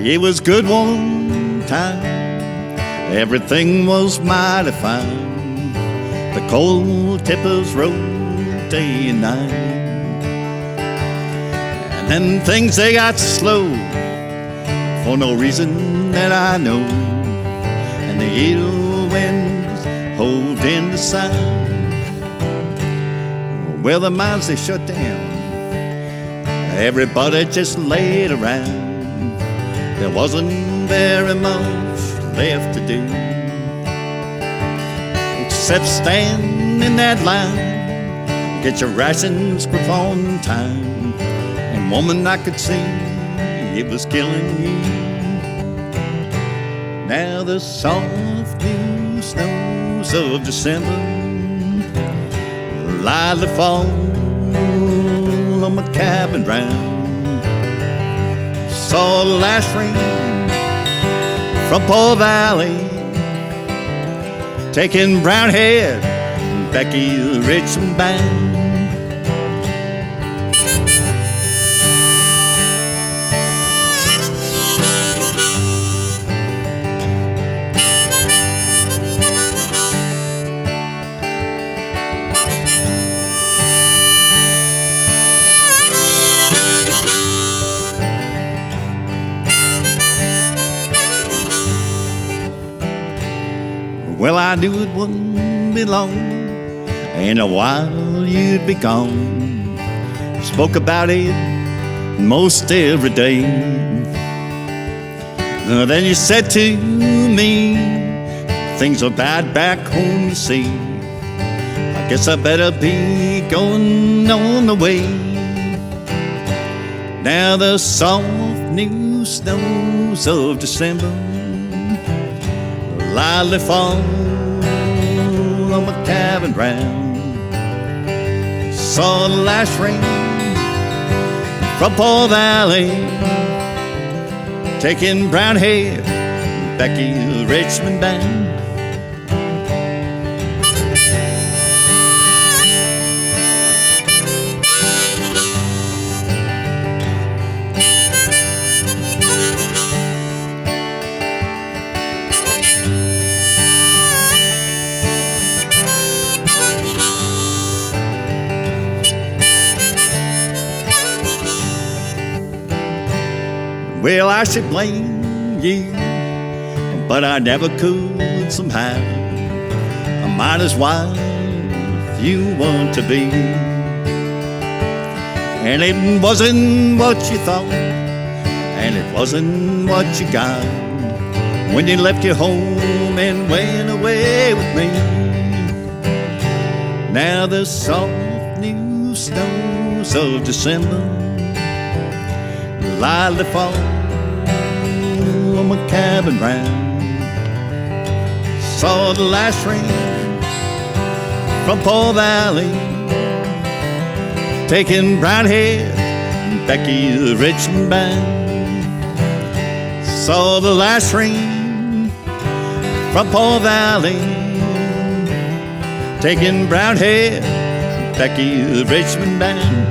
It was good one time, everything was mighty fine. The coal tippers rode day and night, and then things they got slow for no reason that I know. And the ill winds hove in the sun. Well, the mines they shut down, everybody just laid around. There wasn't very much left to do except stand in that line, get your rations grip on time. And woman, I could see it was killing you. Now the soft new snows of December lightly fall on my cabin ground. Saw the last rain from Paul Valley, taking brown-haired Becky Richmond band. Well, I knew it wouldn't be long, in a while you'd be gone. Spoke about it most every day. Then you said to me, things are bad back home, you see. I guess I better be going on the way. Now the soft new snows of December lightly fall on my cabin ground. Saw the last rain from Paul Valley, taking brown-haired Becky Richmond band. Well, I should blame you, but I never could somehow. I might as well if you want to be. And it wasn't what you thought, and it wasn't what you got when you left your home and went away with me. Now the soft new snows of December lightly fall on my cabin ground. Saw the last rain from Paul Valley, taking brown-haired Becky Richmond band. Saw the last rain from Paul Valley, taking brown-haired Becky Richmond band.